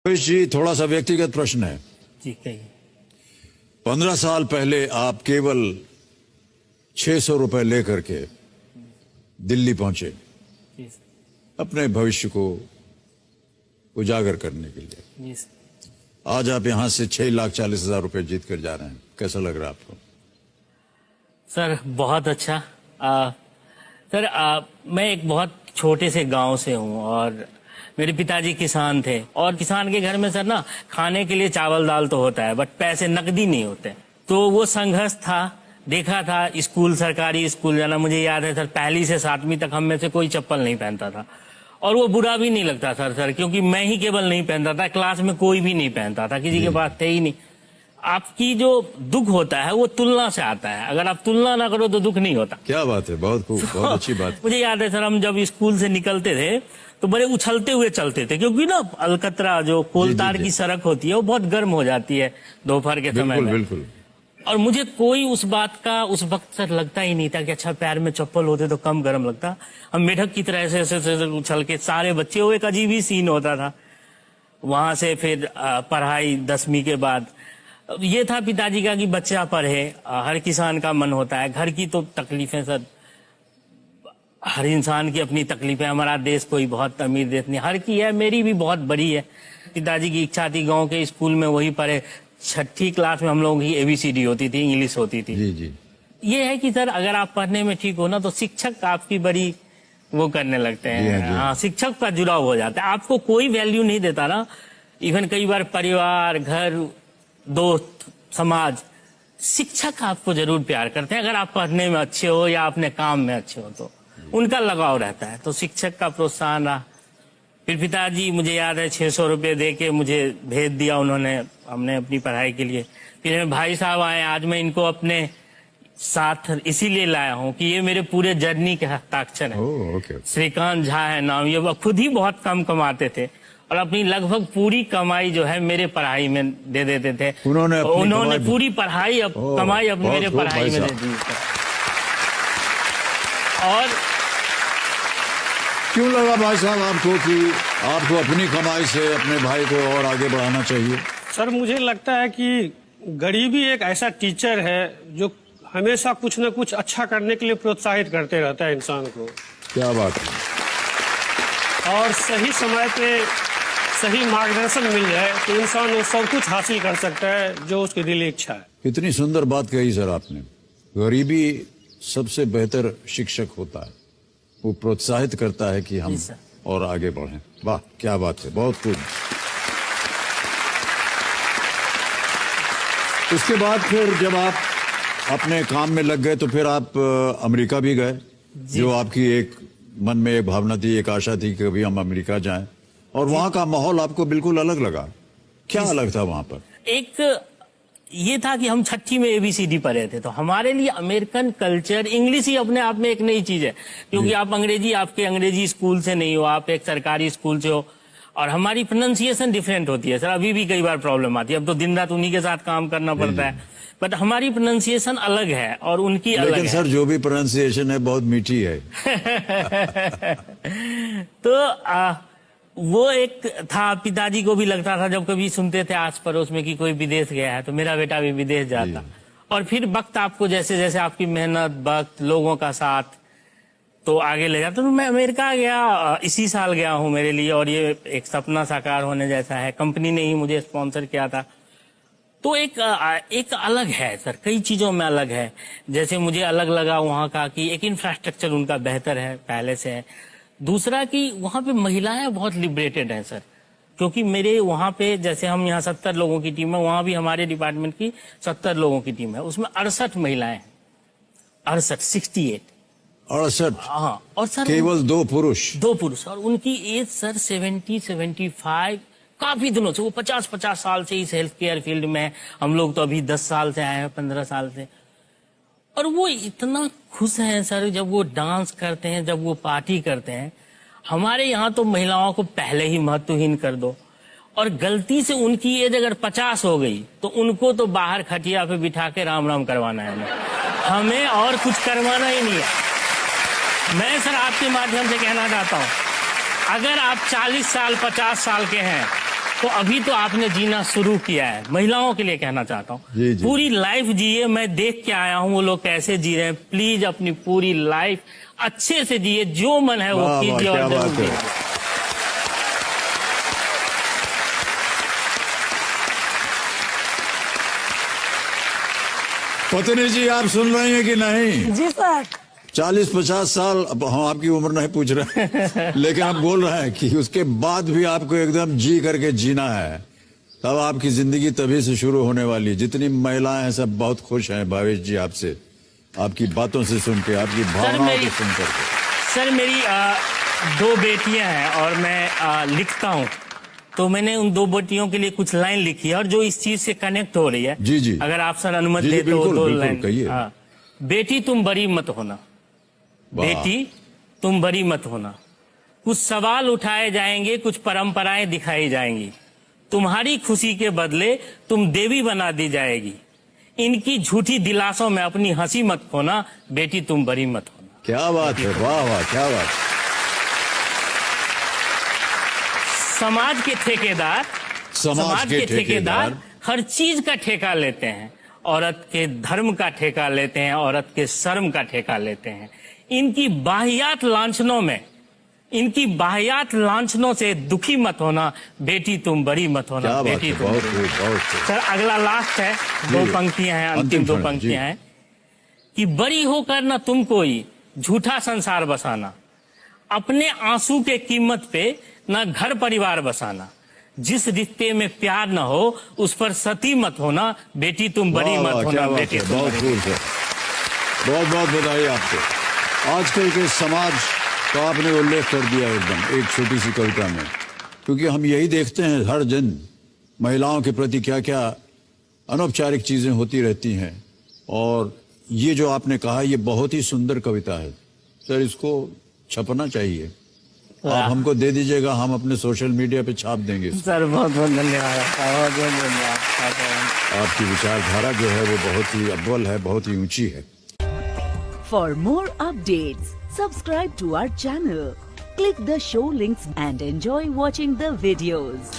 रमेश जी, थोड़ा सा व्यक्तिगत प्रश्न है। जी कहिए। 15 साल पहले आप केवल 600 रुपए लेकर के दिल्ली पहुंचे जी अपने भविष्य को उजागर करने के लिए। जी आज आप यहां से 6,40,000 रुपए जीत कर जा रहे हैं, कैसा लग रहा है आपको? सर बहुत अच्छा। सर मैं एक बहुत छोटे से गांव से हूं और मेरे पिताजी किसान थे और किसान के घर में सर ना खाने के लिए चावल दाल तो होता है बट पैसे नकदी नहीं होते। तो वो संघर्ष था, देखा था। स्कूल, सरकारी स्कूल जाना, मुझे याद है सर पहली से 7वीं तक हम में से कोई चप्पल नहीं पहनता था और वो बुरा भी नहीं लगता सर क्योंकि मैं ही केवल नहीं पहनता था, क्लास में कोई भी नहीं पहनता था, किसी के पास थे ही नहीं। आपकी जो दुख होता है वो तुलना से आता है, अगर आप तुलना ना करो तो दुख नहीं होता। क्या बात है, बहुत खूब, बहुत अच्छी बात। मुझे याद है सर हम जब स्कूल से निकलते थे तो बड़े उछलते हुए चलते थे क्योंकि ना अलकतरा जो कोलतार की सड़क होती है वो बहुत गर्म हो जाती है दोपहर के समय में। बिल्कुल। और मुझे कोई उस बात का उस वक्त सर लगता ही नहीं था कि अच्छा पैर में चप्पल होते तो कम गर्म लगता। हम मेढक की तरह ऐसे उछल के सारे बच्चे, वो एक अजीब ही सीन होता था। वहां से फिर पढ़ाई 10वीं के बाद ये था पिताजी का कि बच्चा पढ़े, हर किसान का मन होता है। घर की तो तकलीफें सर, हर इंसान की अपनी तकलीफें, हमारा देश कोई बहुत अमीर देश नहीं, हर की है, मेरी भी बहुत बड़ी है। पिताजी की इच्छा थी गांव के स्कूल में वही पढ़े। 6ठी क्लास में हम लोगों की ABCD होती थी, इंग्लिश होती थी। जी। ये है कि सर अगर आप पढ़ने में ठीक हो ना तो शिक्षक आपकी बड़ी वो करने लगते हैं। हाँ, शिक्षक का जुड़ाव हो जाता है, आपको कोई वैल्यू नहीं देता ना। इवन कई बार परिवार, घर, दोस्त, समाज, शिक्षक आपको जरूर प्यार करते हैं अगर आप पढ़ने में अच्छे हो या अपने काम में अच्छे हो तो उनका लगाव रहता है। तो शिक्षक का प्रोत्साहन रहा। फिर पिताजी, मुझे याद है 600 रुपये दे के मुझे भेज दिया उन्होंने, हमने अपनी पढ़ाई के लिए। फिर मेरे भाई साहब आए, आज मैं इनको अपने साथ इसीलिए लाया हूँ कि ये मेरे पूरे जर्नी के हस्ताक्षर हैं। श्रीकांत झा है नाम, ये खुद ही बहुत कम कमाते थे और अपनी लगभग पूरी कमाई जो है मेरे पढ़ाई में दे देते थे। उन्होंने पूरी पढ़ाई कमाई अपनी मेरे पढ़ाई में दे दी। और क्यों लगा भाई साहब आपको कि आपको अपनी कमाई से अपने भाई को और आगे बढ़ाना चाहिए? सर मुझे लगता है कि गरीबी एक ऐसा टीचर है जो हमेशा कुछ न कुछ अच्छा करने के लिए प्रोत्साहित करते रहता है इंसान को। क्या बात है। और सही समय पे सही मार्गदर्शन मिल जाए तो इंसान वो सब कुछ हासिल कर सकता है जो उसकी दिली इच्छा है। कितनी सुंदर बात कही सर आपने। गरीबी सबसे बेहतर शिक्षक होता है, वो प्रोत्साहित करता है कि हम और आगे बढ़ें। वाह, क्या बात है, बहुत खूब। उसके बाद फिर जब आप अपने काम में लग गए तो फिर आप अमेरिका भी गए, जो आपकी एक मन में एक भावना थी, एक आशा थी कि कभी हम अमेरिका जाएं, और वहां का माहौल आपको बिल्कुल अलग लगा। क्या अलग था वहां पर? एक ये था कि हम 6ठी में ABCD पढ़े थे तो हमारे लिए अमेरिकन कल्चर, इंग्लिश ही अपने आप में एक नई चीज है क्योंकि आप आपके अंग्रेजी स्कूल से नहीं हो, आप एक सरकारी स्कूल से हो और हमारी प्रोनाउंसिएशन डिफरेंट होती है सर। अभी भी कई बार प्रॉब्लम आती है, अब तो दिन रात उन्हीं के साथ काम करना पड़ता है, बट हमारी प्रोनाउंसिएशन अलग है और उनकी अलग है। लेकिन सर जो भी प्रोनाउंसिएशन है बहुत मीठी है। तो वो एक था, पिताजी को भी लगता था जब कभी सुनते थे आस पड़ोस में कि कोई विदेश गया है तो मेरा बेटा भी विदेश जाता। और फिर वक्त आपको जैसे जैसे आपकी मेहनत, वक्त, लोगों का साथ तो आगे ले जाता। तो मैं अमेरिका गया, इसी साल गया हूँ मेरे लिए, और ये एक सपना साकार होने जैसा है। कंपनी ने ही मुझे स्पॉन्सर किया था। तो एक अलग है सर, कई चीजों में अलग है। जैसे मुझे अलग लगा वहाँ का कि एक इंफ्रास्ट्रक्चर उनका बेहतर है, पहले से है। दूसरा कि वहाँ पे महिलाएं बहुत लिबरेटेड हैं सर, क्योंकि मेरे वहाँ पे जैसे हम यहाँ 70 लोगों की टीम है, वहाँ भी हमारे डिपार्टमेंट की 70 लोगों की टीम है, उसमें 68 महिलाएं हैं। 68 हाँ। और सर केवल 2 पुरुष और उनकी एज सर 70-75, काफी दिनों से, वो 50 साल से इस हेल्थ केयर फील्ड में है। हम लोग तो अभी 10 साल से आए हैं, 15 साल से। और वो इतना खुश हैं सर जब वो डांस करते हैं, जब वो पार्टी करते हैं। हमारे यहाँ तो महिलाओं को पहले ही महत्वहीन कर दो, और गलती से उनकी एज अगर 50 हो गई तो उनको तो बाहर खटिया पे बिठा के राम राम करवाना है, हमें और कुछ करवाना ही नहीं है। मैं सर आपके माध्यम से कहना चाहता हूँ, अगर आप 40 साल 50 साल के हैं तो अभी तो आपने जीना शुरू किया है, महिलाओं के लिए कहना चाहता हूँ, जी, जी। पूरी लाइफ जिए। मैं देख के आया हूँ वो लोग कैसे जी रहे हैं। प्लीज अपनी पूरी लाइफ अच्छे से जिए, जो मन है वो वाह, वाह, कीजिए और क्या जरूर बात है। कीजिए। पत्नी जी, आप सुन रहे हैं कि नहीं? जी सर। 40-50 साल, अब हम आपकी उम्र नहीं पूछ रहे हैं, लेकिन आप बोल रहे हैं कि उसके बाद भी आपको एकदम जी करके जीना है। तब आपकी जिंदगी तभी से शुरू होने वाली। जितनी महिलाएं हैं सब बहुत खुश हैं भावेश जी आपसे, आपकी बातों से सुन के, आपकी भावनाओं को सुन करके। सर मेरी 2 बेटियां हैं और मैं लिखता हूँ, तो मैंने उन 2 बेटियों के लिए कुछ लाइन लिखी है और जो इस चीज से कनेक्ट हो रही है। जी, जी। अगर आप सर अनुमति जी, जी, दे तो बिल्कुल, 2 बिल्कुल, लाइन। कहिए। हाँ। बेटी तुम बड़ी मत होना, वाह। बेटी तुम बड़ी मत होना, कुछ सवाल उठाए जाएंगे, कुछ परंपराएं दिखाई जाएंगी, तुम्हारी खुशी के बदले तुम देवी बना दी जाएगी। इनकी झूठी दिलासों में अपनी हंसी मत खोना, बेटी तुम बड़ी मत होना। क्या बात है, वाह वाह, क्या बात। समाज के ठेकेदार के ठेकेदार हर चीज का ठेका लेते हैं। औरत के धर्म का ठेका लेते हैं, औरत के शर्म का ठेका लेते हैं। इनकी बाहियात लांछनों से दुखी मत होना, बेटी तुम बड़ी मत होना, क्या बात बेटी है, तुम बहुत बड़ी खूब, मत बहुत होना। खूब। सर अगला लास्ट है, 2 जी। पंक्तियां हैं, अंतिम अंतिम 2 खंड, पंक्तियां जी। हैं कि बड़ी होकर न तुम कोई झूठा संसार बसाना, अपने आंसू के कीमत पे न घर परिवार बसाना, जिस रिश्ते में प्यार न हो उस पर सती मत होना, बेटी तुम बड़ी वाह, मत वाह, होना, क्या बात बेटी है, तुम बहुत बड़ी खूब सर, बहुत बहुत बधाई आपको। आजकल के समाज का आपने उल्लेख कर दिया एकदम एक छोटी सी कविता में, क्योंकि हम यही देखते हैं हर दिन महिलाओं के प्रति क्या क्या अनौपचारिक चीजें होती रहती हैं। और ये जो आपने कहा ये बहुत ही सुंदर कविता है सर, इसको छपना चाहिए। आप हमको दे दीजिएगा, हम अपने सोशल मीडिया पे छाप देंगे इसको। सर बहुत बहुत धन्यवाद, बहुत बहुत धन्यवाद। आपकी विचारधारा जो है वो बहुत ही अव्वल है, बहुत ही ऊंची है। For more updates, subscribe to our channel, click the show links and enjoy watching the videos.